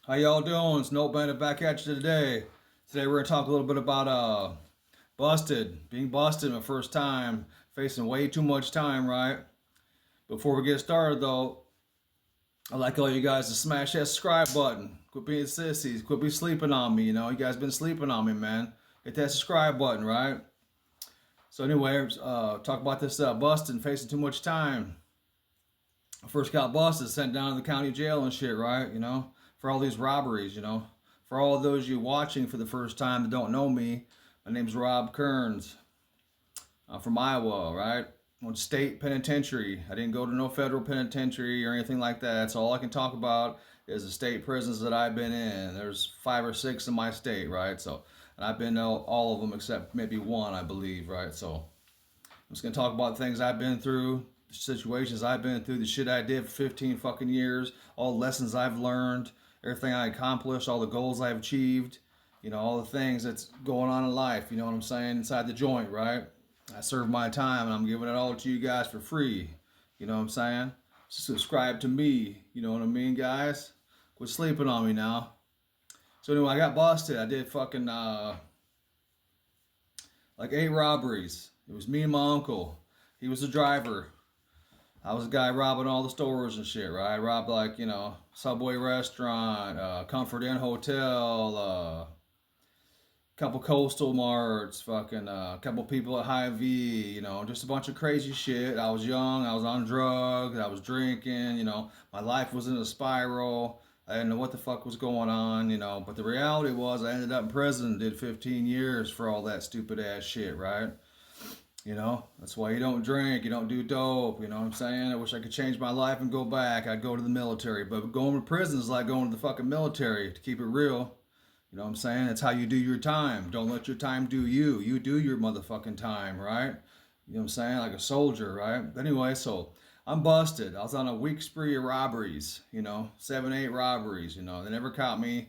How y'all doing? It's Note Bandit back at you today. Today we're gonna talk a little bit about being busted my first time, facing way too much time, right? Before we get started though, I'd like all you guys to smash that subscribe button. Quit being sissies, quit be sleeping on me, you guys been sleeping on me, man. Hit that subscribe button, right? So anyway, talk about this busting, facing too much time. I first got busted, sent down to the county jail and shit, right? For all these robberies, For all of those you watching for the first time that don't know me, my name's Rob Kearns. I'm from Iowa, right? I went to state penitentiary. I didn't go to no federal penitentiary or anything like that. That's all I can talk about is the state prisons that I've been in. There's 5 or 6 in my state, right? And I've been to all of them except maybe one, I believe, right? So I'm just gonna talk about things I've been through, the situations I've been through, the shit I did for 15 fucking years, all the lessons I've learned, everything I accomplished, all the goals I've achieved, all the things that's going on in life, you know what I'm saying, inside the joint, right? I served my time and I'm giving it all to you guys for free. You know what I'm saying? Subscribe to me, you know what I mean, guys? Quit sleeping on me now. So anyway, I got busted. I did fucking like 8 robberies. It was me and my uncle. He was the driver. I was the guy robbing all the stores and shit, right? I robbed like, Subway restaurant, Comfort Inn hotel, couple coastal marts, fucking couple people at Hy-Vee, just a bunch of crazy shit. I was young, I was on drugs, I was drinking, my life was in a spiral. I didn't know what the fuck was going on, but the reality was I ended up in prison, did 15 years for all that stupid ass shit, right? That's why you don't drink, you don't do dope, you know what I'm saying? I wish I could change my life and go back. I'd go to the military. But going to prison is like going to the fucking military, to keep it real. You know what I'm saying? That's how you do your time. Don't let your time do you. You do your motherfucking time, right? You know what I'm saying? Like a soldier, right? Anyway, so I'm busted. I was on a week spree of robberies, 7, 8 robberies, They never caught me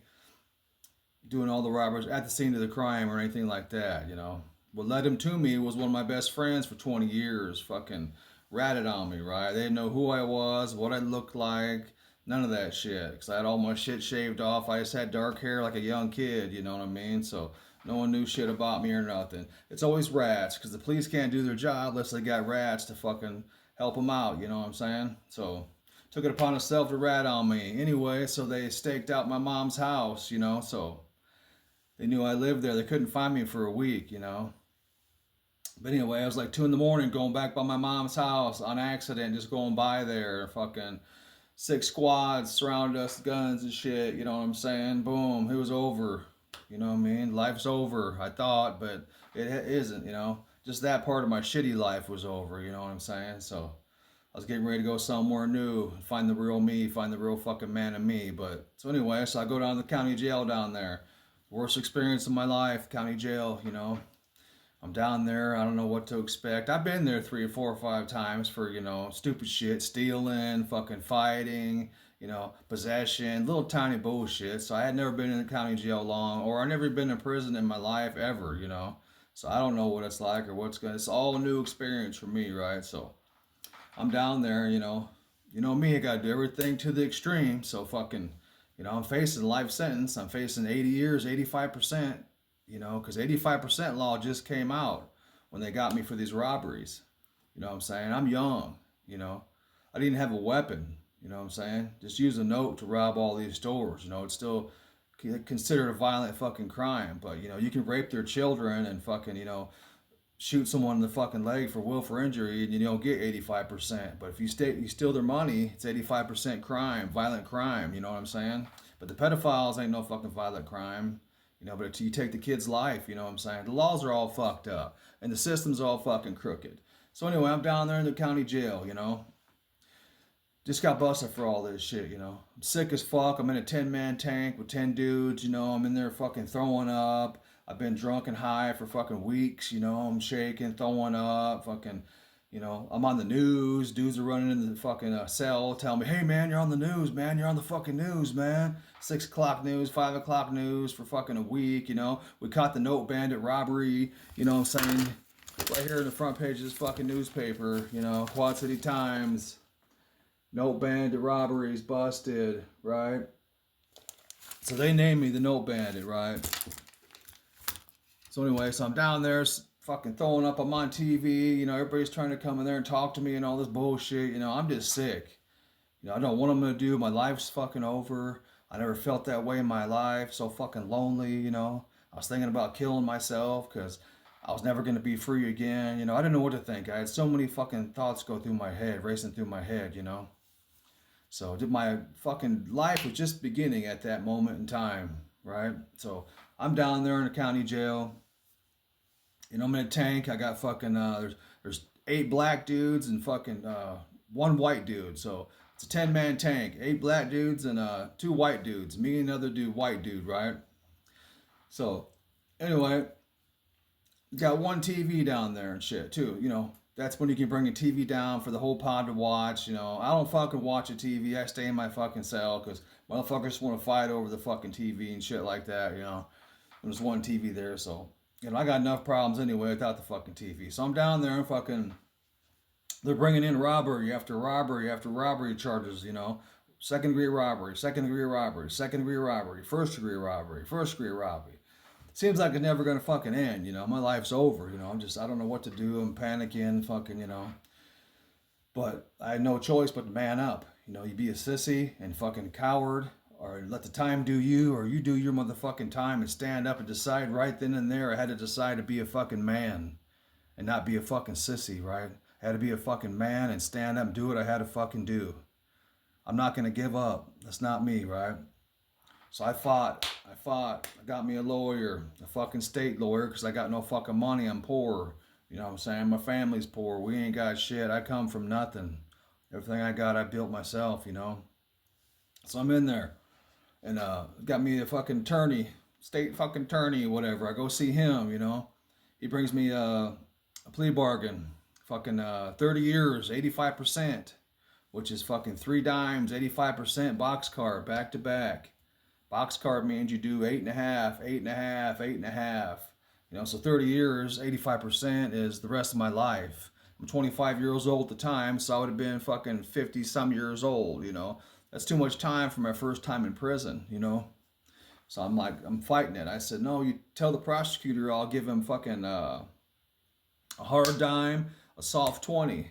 doing all the robberies at the scene of the crime or anything like that. What led him to me was one of my best friends for 20 years fucking ratted on me, right? They didn't know who I was, what I looked like, none of that shit. Because I had all my shit shaved off. I just had dark hair like a young kid, you know what I mean? So no one knew shit about me or nothing. It's always rats, because the police can't do their job unless they got rats to fucking help them out, you know what I'm saying? So took it upon itself to rat on me. Anyway, so they staked out my mom's house, so they knew I lived there. They couldn't find me for a week. But anyway, I was like 2 in the morning going back by my mom's house on accident, just going by there. Fucking 6 squads surrounded us, guns and shit. You know what I'm saying? Boom, it was over. You know what I mean? Life's over, I thought, but it isn't. Just that part of my shitty life was over. You know what I'm saying? So I was getting ready to go somewhere new, find the real me, find the real fucking man in me. But so anyway, so I go down to the county jail down there. Worst experience of my life, county jail. I'm down there. I don't know what to expect. I've been there 3 or 4 or 5 times for, stupid shit, stealing, fucking fighting, possession, little tiny bullshit. So I had never been in the county jail long, or I never been in prison in my life ever. So I don't know what it's like or it's all a new experience for me, right? So I'm down there, me, I gotta do everything to the extreme. So fucking, I'm facing life sentence. I'm facing 80 years, 85%. Because 85% law just came out when they got me for these robberies. You know what I'm saying? I'm young, I didn't have a weapon, you know what I'm saying? Just use a note to rob all these stores, it's still considered a violent fucking crime. But, you can rape their children and fucking, shoot someone in the fucking leg for willful injury and you don't get 85%. But if you steal their money, it's 85% crime, violent crime, you know what I'm saying? But the pedophiles ain't no fucking violent crime. But you take the kid's life, you know what I'm saying? The laws are all fucked up and the system's all fucking crooked. So anyway, I'm down there in the county jail, Just got busted for all this shit, I'm sick as fuck. I'm in a 10-man tank with 10 dudes, I'm in there fucking throwing up. I've been drunk and high for fucking weeks, I'm shaking, throwing up, fucking, I'm on the news. Dudes are running in the fucking cell telling me, hey man, you're on the news, man. You're on the fucking news, man. 6 o'clock news, 5 o'clock news for fucking a week, We caught the Note Bandit robbery, you know what I'm saying? Right here in the front page of this fucking newspaper, Quad City Times. Note Bandit robberies busted, right? So they named me the Note Bandit, right? So anyway, so I'm down there fucking throwing up. I'm on TV. You know, everybody's trying to come in there and talk to me and all this bullshit. You know, I'm just sick. You know, I don't know what I'm going to do. My life's fucking over. I never felt that way in my life. So fucking lonely, you know. I was thinking about killing myself because I was never going to be free again. You know, I didn't know what to think. I had so many fucking thoughts go through my head, racing through my head, you know. So my fucking life was just beginning at that moment in time, right? So I'm down there in the county jail. You know, I'm in a tank. I got fucking there's 8 black dudes and fucking 1 white dude. So it's a 10-man tank. 8 black dudes and 2 white dudes. Me and another dude, white dude, right? So anyway, got 1 TV down there and shit too. You know, that's when you can bring a TV down for the whole pod to watch. You know, I don't fucking watch a TV. I stay in my fucking cell because motherfuckers want to fight over the fucking TV and shit like that. You know, there's 1 TV there, so you know I got enough problems anyway without the fucking TV. So I'm down there and fucking they're bringing in robbery after robbery after robbery charges. You know, second degree robbery, second degree robbery, second degree robbery, first degree robbery, first degree robbery. Seems like it's never gonna fucking end, you know. My life's over, you know. I don't know what to do. I'm panicking, fucking, you know. But I had no choice but to man up. You know, you be a sissy and fucking coward, or let the time do you, or you do your motherfucking time and stand up and decide right then and there. I had to decide to be a fucking man and not be a fucking sissy, right? I had to be a fucking man and stand up and do what I had to fucking do. I'm not gonna give up. That's not me, right? So I fought. I got me a lawyer, a fucking state lawyer, because I got no fucking money. I'm poor. You know what I'm saying? My family's poor. We ain't got shit. I come from nothing. Everything I got, I built myself, you know? So I'm in there. And got me a fucking attorney, state fucking attorney, whatever. I go see him, you know? He brings me a plea bargain. Fucking 30 years, 85%, which is fucking 3 dimes, 85% boxcar, back to back. Box card means you do 8.5, 8.5, 8.5. You know, so 30 years, 85% is the rest of my life. I'm 25 years old at the time, so I would have been fucking 50 some years old, you know. That's too much time for my first time in prison, you know. So I'm like, I'm fighting it. I said, no, you tell the prosecutor I'll give him fucking a hard dime, a soft 20.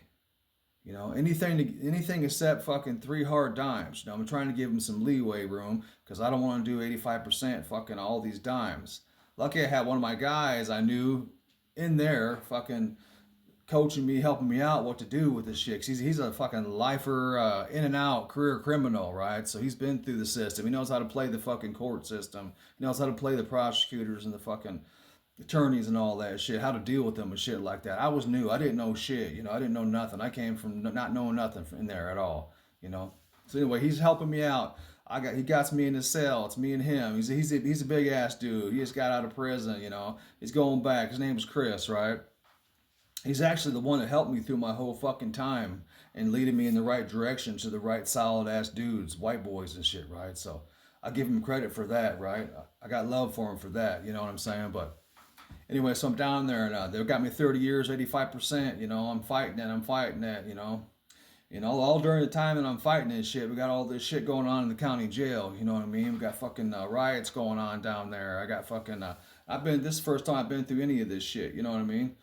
You know, anything except fucking 3 hard dimes. You know, I'm trying to give him some leeway room because I don't want to do 85% fucking all these dimes. Lucky I had one of my guys I knew in there fucking coaching me, helping me out what to do with this shit. 'Cause he's a fucking lifer, in and out career criminal, right? So he's been through the system. He knows how to play the fucking court system. He knows how to play the prosecutors and the fucking attorneys and all that shit, how to deal with them and shit like that. I was new. I didn't know shit. You know, I didn't know nothing. I came from not knowing nothing in there at all. You know. So anyway, he's helping me out. He got me in his cell. It's me and him. He's a big ass dude. He just got out of prison. You know. He's going back. His name's Chris, right? He's actually the one that helped me through my whole fucking time and leading me in the right direction to the right solid ass dudes, white boys and shit, right? So I give him credit for that, right? I got love for him for that. You know what I'm saying? But anyway, so I'm down there and they've got me 30 years, 85%. You know, I'm fighting that. You know, all during the time that I'm fighting this shit, we got all this shit going on in the county jail. You know what I mean? We got fucking riots going on down there. I got fucking. This is the first time I've been through any of this shit. You know what I mean?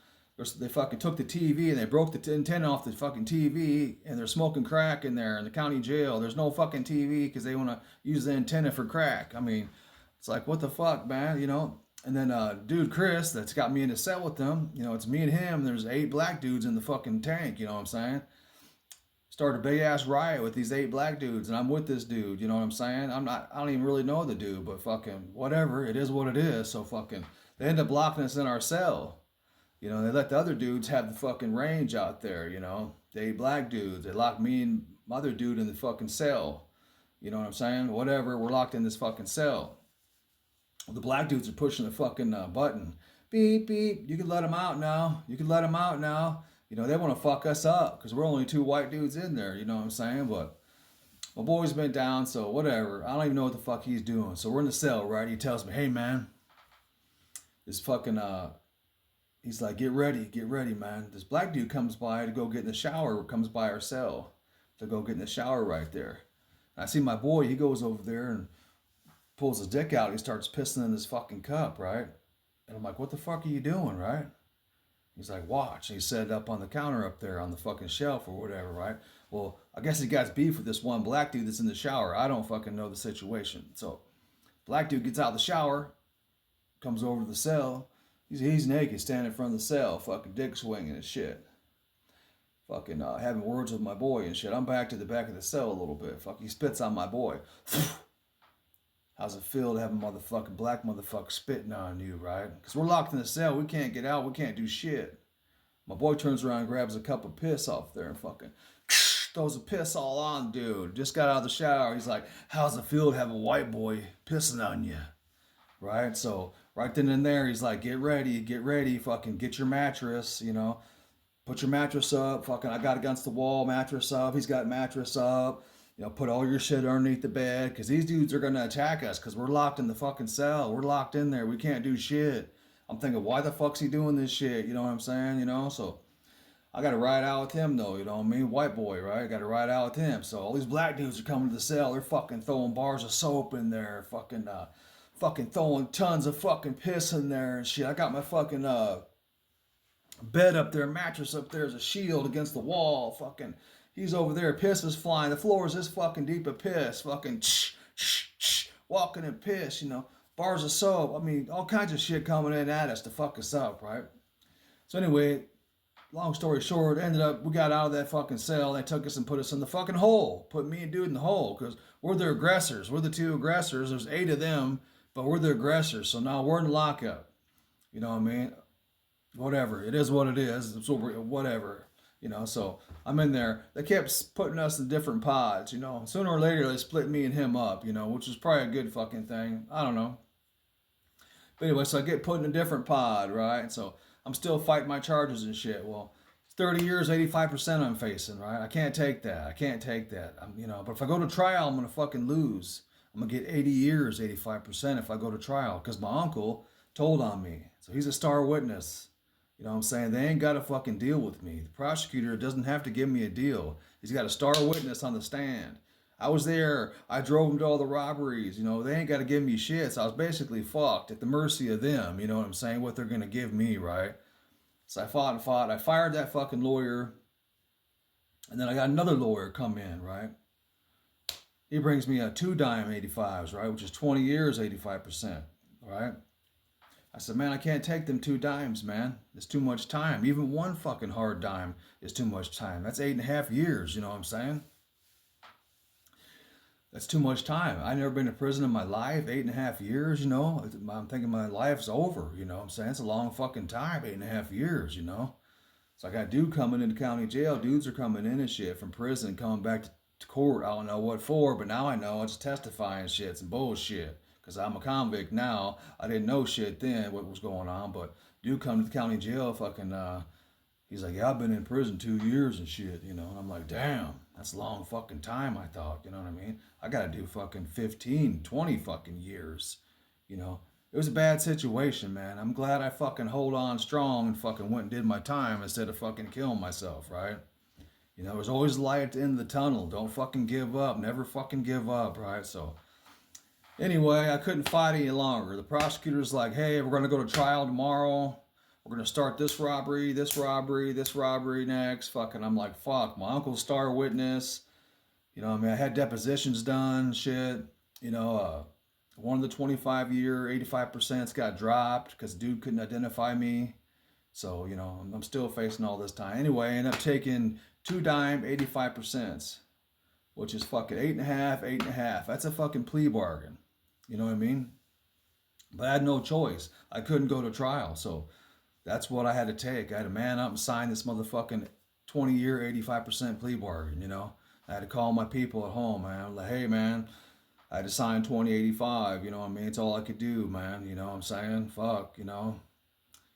They fucking took the TV and they broke the antenna off the fucking TV and they're smoking crack in there in the county jail. There's no fucking TV because they want to use the antenna for crack. I mean, it's like, what the fuck, man? You know? And then dude Chris, that's got me in a cell with them, you know, it's me and him. There's 8 black dudes in the fucking tank, you know what I'm saying? Started a big ass riot with these 8 black dudes, and I'm with this dude, you know what I'm saying? I don't even really know the dude, but fucking whatever, it is what it is. So fucking, they end up locking us in our cell. You know, they let the other dudes have the fucking range out there, you know, the 8 black dudes. They locked me and my other dude in the fucking cell. You know what I'm saying? Whatever, we're locked in this fucking cell. The black dudes are pushing the fucking button. Beep, beep. You can let them out now. You can let them out now. You know, they want to fuck us up because we're only 2 white dudes in there. You know what I'm saying? But my boy's been down, so whatever. I don't even know what the fuck he's doing. So we're in the cell, right? He tells me, hey, man, this fucking, he's like, get ready, man. This black dude comes by to go get in the shower, comes by our cell to go get in the shower right there. And I see my boy, he goes over there and pulls his dick out. He starts pissing in his fucking cup, right? And I'm like, what the fuck are you doing, right? He's like, watch. And he set it up on the counter up there on the fucking shelf or whatever, right? Well, I guess he got beef with this one black dude that's in the shower. I don't fucking know the situation. So, black dude gets out of the shower, comes over to the cell. He's naked, standing in front of the cell, fucking dick swinging and shit. Fucking having words with my boy and shit. I'm back to the back of the cell a little bit. Fuck, he spits on my boy. How's it feel to have a motherfucking black motherfucker spitting on you, right? Because we're locked in the cell. We can't get out. We can't do shit. My boy turns around and grabs a cup of piss off there and fucking throws a piss all on, dude. Just got out of the shower. He's like, how's it feel to have a white boy pissing on you? Right? So right then and there, he's like, get ready, fucking get your mattress, you know. Put your mattress up. Fucking, I got against the wall, mattress up. He's got mattress up. You know, put all your shit underneath the bed because these dudes are going to attack us because we're locked in the fucking cell. We're locked in there. We can't do shit. I'm thinking, why the fuck's he doing this shit? You know what I'm saying? You know, so I got to ride out with him though. You know what I mean? White boy, right? Got to ride out with him. So all these black dudes are coming to the cell. They're fucking throwing bars of soap in there. Fucking throwing tons of fucking piss in there and shit. I got my fucking bed up there, mattress up there as a shield against the wall. Fucking, he's over there, piss is flying. The floor is this fucking deep of piss. Fucking walking in piss, you know. Bars of soap. I mean, all kinds of shit coming in at us to fuck us up, right? So anyway, long story short, ended up, we got out of that fucking cell. They took us and put us in the fucking hole. Put me and dude in the hole because we're the aggressors. We're the two aggressors. There's 8 of them, but we're the aggressors. So now we're in lockup. You know what I mean? Whatever. It is what it is. It's whatever. You know, so I'm in there. They kept putting us in different pods, you know. Sooner or later, they split me and him up, you know, which is probably a good fucking thing. I don't know. But anyway, so I get put in a different pod, right? So I'm still fighting my charges and shit. Well, 30 years, 85% I'm facing, right? I can't take that. I can't take that. You know, but if I go to trial, I'm going to fucking lose. I'm going to get 80 years, 85% if I go to trial because my uncle told on me. So he's a star witness. You know what I'm saying? They ain't got to fucking deal with me. The prosecutor doesn't have to give me a deal. He's got a star witness on the stand. I was there. I drove them to all the robberies. You know, they ain't got to give me shit. So I was basically fucked at the mercy of them. You know what I'm saying? What they're going to give me, right? So I fought and fought. I fired that fucking lawyer. And then I got another lawyer come in, right? He brings me a 2-dime 85s, right? Which is 20 years, 85%, right? I said, man, I can't take them 2 dimes, man. It's too much time. Even one fucking hard dime is too much time. That's 8.5 years, you know what I'm saying? That's too much time. I've never been to prison in my life. 8.5 years, you know. I'm thinking my life's over, you know what I'm saying? It's a long fucking time, 8.5 years, you know. So I got a dude coming into county jail. Dudes are coming in and shit from prison, coming back to court. I don't know what for, but now I know it's testifying shit, some bullshit. Because I'm a convict now. I didn't know shit then what was going on, but dude come to the county jail fucking, he's like, yeah, I've been in prison 2 years and shit, you know. And I'm like, damn, that's a long fucking time, I thought, you know what I mean? I got to do fucking 15, 20 fucking years, you know. It was a bad situation, man. I'm glad I fucking hold on strong and fucking went and did my time instead of fucking killing myself, right? You know, there's always light at the end of the tunnel. Don't fucking give up. Never fucking give up, right? So anyway, I couldn't fight any longer. The prosecutor's like, hey, we're going to go to trial tomorrow. We're going to start this robbery next. Fucking, I'm like, fuck, my uncle's star witness. You know, I mean, I had depositions done, shit. You know, one of the 25-year, 85% got dropped because dude couldn't identify me. So, you know, I'm still facing all this time. Anyway, I ended up taking 2-dime 85%, which is fucking 8.5. That's a fucking plea bargain. You know what I mean? But I had no choice. I couldn't go to trial. So that's what I had to take. I had to man up and sign this motherfucking 20-year, 85% plea bargain, you know? I had to call my people at home, man. I was like, hey, man, I had to sign 2085, you know what I mean? It's all I could do, man. You know what I'm saying? Fuck, you know?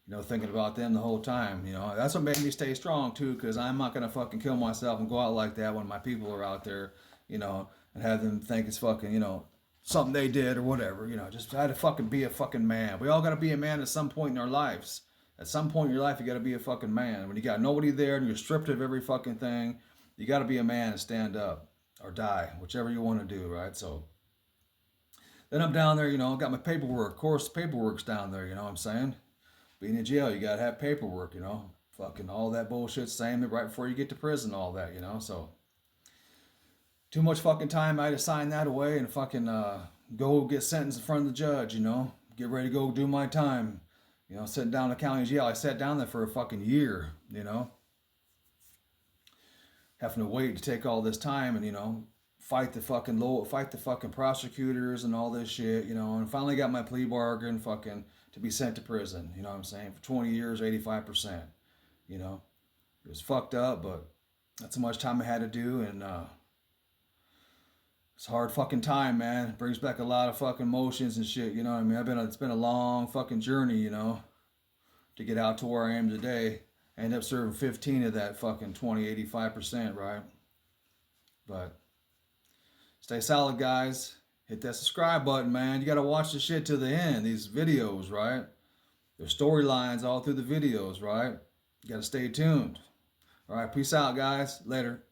You know, thinking about them the whole time, you know? That's what made me stay strong, too, because I'm not going to fucking kill myself and go out like that when my people are out there, you know, and have them think it's fucking, you know, something they did or whatever, you know. Just try to fucking be a fucking man. We all got to be a man at some point in our lives. At some point in your life, you got to be a fucking man. When you got nobody there and you're stripped of every fucking thing, you got to be a man and stand up or die, whichever you want to do, right? So Then I'm down there, you know, got my paperwork. Of course, paperwork's down there, you know what I'm saying? Being in jail, you gotta have paperwork, you know? Fucking all that bullshit, same right before you get to prison, all that, you know? So, too much fucking time. I had to sign that away and fucking go get sentenced in front of the judge, you know? Get ready to go do my time. You know, sitting down in the county jail. I sat down there for a fucking year, you know? Having to wait to take all this time and, you know, fight the fucking prosecutors and all this shit, you know, and finally got my plea bargain fucking to be sent to prison, you know what I'm saying? For 20 years, 85%, you know? It was fucked up, but that's how much time I had to do, and it's a hard fucking time, man. It brings back a lot of fucking emotions and shit, you know what I mean? It's been a long fucking journey, you know, to get out to where I am today. I ended up serving 15 of that fucking 20, 85%, right? But stay solid, guys. Hit that subscribe button, man. You gotta watch the shit to the end. These videos, right? There's storylines all through the videos, right? You gotta stay tuned. All right, peace out, guys. Later.